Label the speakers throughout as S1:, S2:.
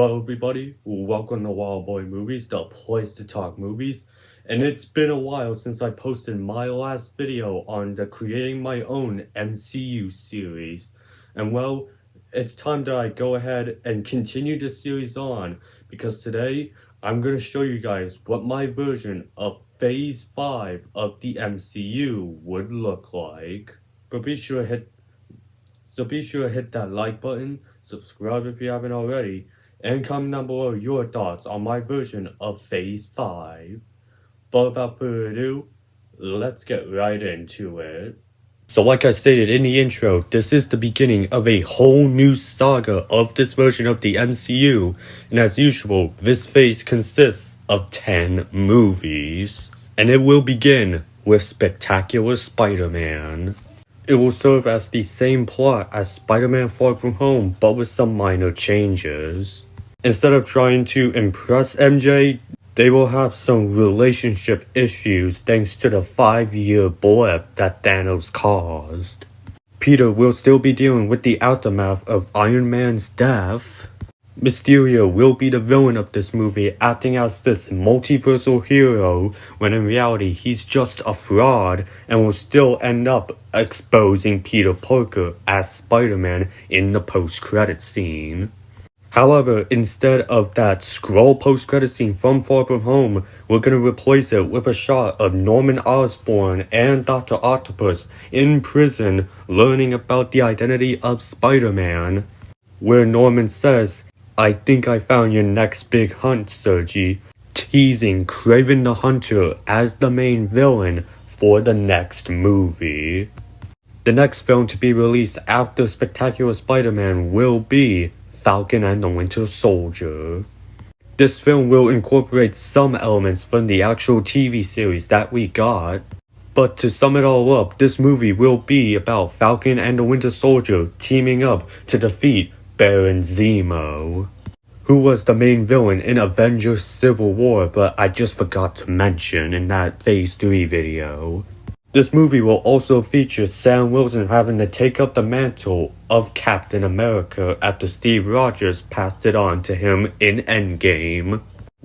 S1: Hello everybody, welcome to Wild Boy Movies, the place to talk movies. And it's been a while since I posted my last video on the creating my own MCU series. And well, it's time that I go ahead and continue the series on, because today I'm going to show you guys what my version of Phase 5 of the MCU would look like. But be sure to hit that like button, subscribe if you haven't already, and comment down below your thoughts on my version of Phase 5. But without further ado, let's get right into it. So like I stated in the intro, this is the beginning of a whole new saga of this version of the MCU, and as usual, this phase consists of 10 movies. And it will begin with Spectacular Spider-Man. It will serve as the same plot as Spider-Man Far From Home, but with some minor changes. Instead of trying to impress MJ, they will have some relationship issues thanks to the 5-year blip that Thanos caused. Peter will still be dealing with the aftermath of Iron Man's death. Mysterio will be the villain of this movie, acting as this multiversal hero, when in reality he's just a fraud and will still end up exposing Peter Parker as Spider-Man in the post-credit scene. However, instead of that scroll post-credit scene from Far From Home, we're gonna replace it with a shot of Norman Osborn and Dr. Octopus in prison learning about the identity of Spider-Man, where Norman says, "I think I found your next big hunt, Sergi," teasing Kraven the Hunter as the main villain for the next movie. The next film to be released after Spectacular Spider-Man will be Falcon and the Winter Soldier. This film will incorporate some elements from the actual TV series that we got. But to sum it all up, this movie will be about Falcon and the Winter Soldier teaming up to defeat Baron Zemo, who was the main villain in Avengers Civil War, but I just forgot to mention in that Phase 3 video. This movie will also feature Sam Wilson having to take up the mantle of Captain America after Steve Rogers passed it on to him in Endgame,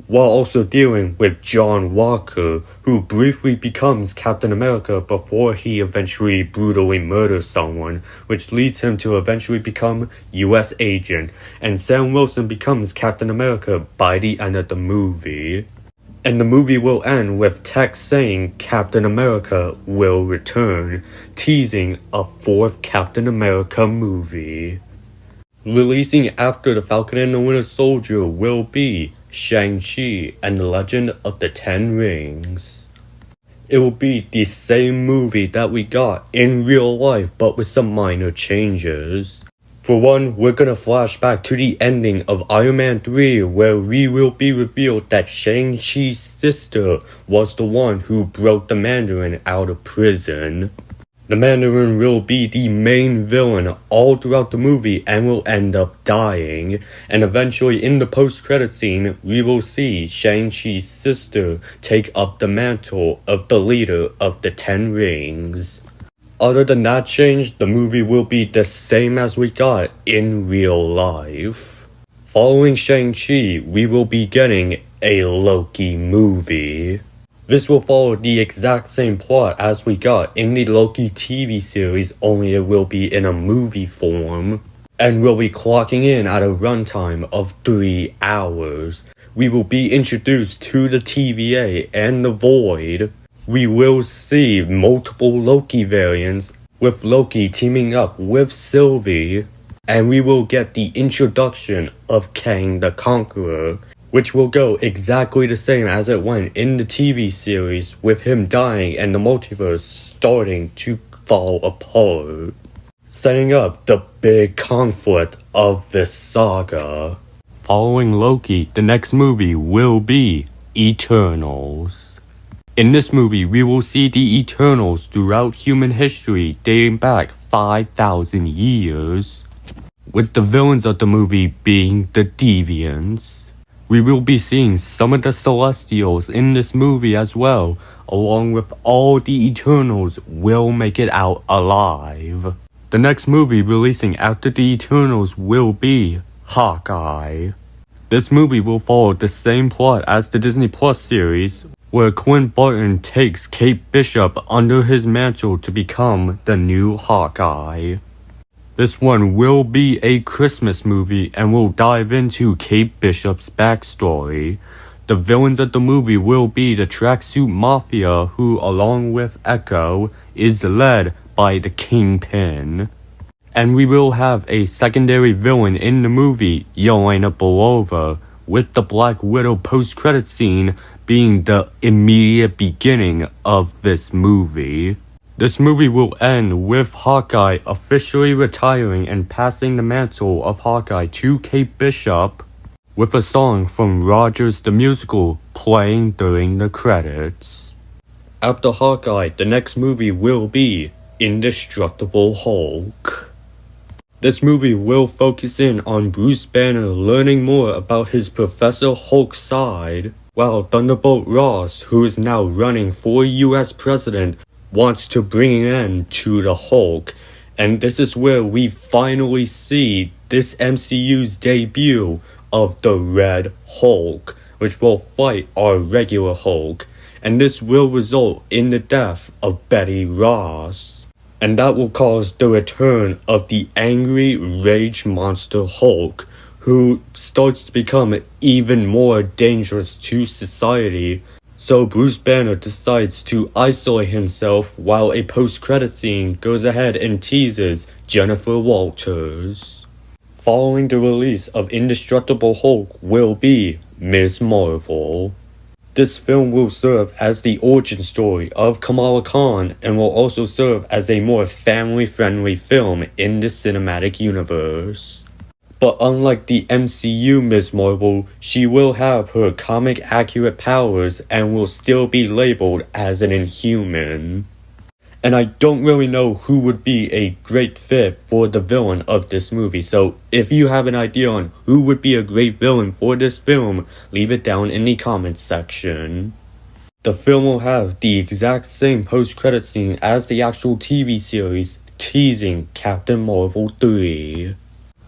S1: while also dealing with John Walker, who briefly becomes Captain America before he eventually brutally murders someone, which leads him to eventually become US Agent, and Sam Wilson becomes Captain America by the end of the movie. And the movie will end with text saying Captain America will return, teasing a 4th Captain America movie. Releasing after the Falcon and the Winter Soldier will be Shang-Chi and the Legend of the Ten Rings. It will be the same movie that we got in real life, but with some minor changes. For one, we're gonna flash back to the ending of Iron Man 3, where we will be revealed that Shang-Chi's sister was the one who broke the Mandarin out of prison. The Mandarin will be the main villain all throughout the movie and will end up dying, and eventually in the post-credit scene, we will see Shang-Chi's sister take up the mantle of the leader of the Ten Rings. Other than that change, the movie will be the same as we got in real life. Following Shang-Chi, we will be getting a Loki movie. This will follow the exact same plot as we got in the Loki TV series, only it will be in a movie form, and will be clocking in at a runtime of 3 hours. We will be introduced to the TVA and the Void. We will see multiple Loki variants, with Loki teaming up with Sylvie, and we will get the introduction of Kang the Conqueror, which will go exactly the same as it went in the TV series, with him dying and the multiverse starting to fall apart, setting up the big conflict of this saga. Following Loki, the next movie will be Eternals. In this movie, we will see the Eternals throughout human history dating back 5,000 years, with the villains of the movie being the Deviants. We will be seeing some of the Celestials in this movie as well, along with all the Eternals will make it out alive. The next movie releasing after the Eternals will be Hawkeye. This movie will follow the same plot as the Disney Plus series, where Clint Barton takes Kate Bishop under his mantle to become the new Hawkeye. This one will be a Christmas movie and will dive into Kate Bishop's backstory. The villains of the movie will be the Tracksuit Mafia, who, along with Echo, is led by the Kingpin. And we will have a secondary villain in the movie, Yelena Belova, with the Black Widow post-credit scene being the immediate beginning of this movie. This movie will end with Hawkeye officially retiring and passing the mantle of Hawkeye to Kate Bishop, with a song from Rogers the Musical playing during the credits. After Hawkeye, the next movie will be Indestructible Hulk. This movie will focus in on Bruce Banner learning more about his Professor Hulk side, while Thunderbolt Ross, who is now running for US President, wants to bring an end to the Hulk. And this is where we finally see this MCU's debut of the Red Hulk, which will fight our regular Hulk. And this will result in the death of Betty Ross. And that will cause the return of the angry rage monster Hulk, who starts to become even more dangerous to society. So Bruce Banner decides to isolate himself while a post-credit scene goes ahead and teases Jennifer Walters. Following the release of Indestructible Hulk will be Ms. Marvel. This film will serve as the origin story of Kamala Khan and will also serve as a more family-friendly film in the cinematic universe. But unlike the MCU Ms. Marvel, she will have her comic-accurate powers and will still be labeled as an Inhuman. And I don't really know who would be a great fit for the villain of this movie, so if you have an idea on who would be a great villain for this film, leave it down in the comments section. The film will have the exact same post-credit scene as the actual TV series, teasing Captain Marvel 3.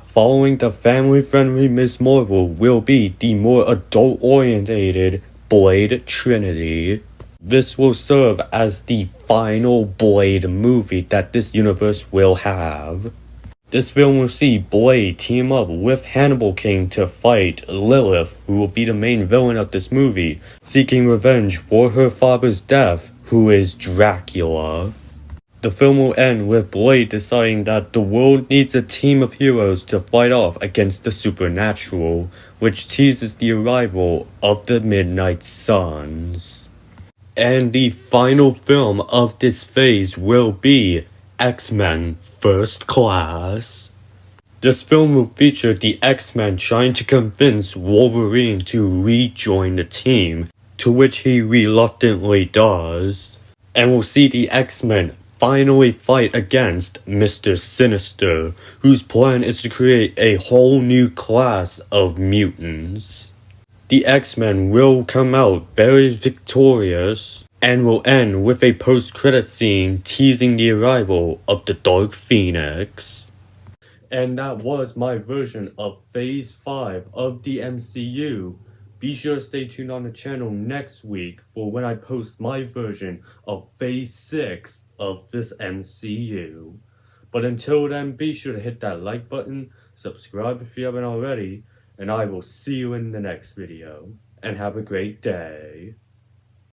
S1: Following the family-friendly Ms. Marvel will be the more adult-oriented Blade Trinity. This will serve as the final Blade movie that this universe will have. This film will see Blade team up with Hannibal King to fight Lilith, who will be the main villain of this movie, seeking revenge for her father's death, who is Dracula. The film will end with Blade deciding that the world needs a team of heroes to fight off against the supernatural, which teases the arrival of the Midnight Suns. And the final film of this phase will be X-Men First Class. This film will feature the X-Men trying to convince Wolverine to rejoin the team, to which he reluctantly does. And we'll see the X-Men finally fight against Mr. Sinister, whose plan is to create a whole new class of mutants. The X-Men will come out very victorious and will end with a post-credit scene teasing the arrival of the Dark Phoenix. And that was my version of Phase 5 of the MCU. Be sure to stay tuned on the channel next week for when I post my version of Phase 6 of this MCU. But until then, be sure to hit that like button, subscribe if you haven't already, and I will see you in the next video, and have a great day.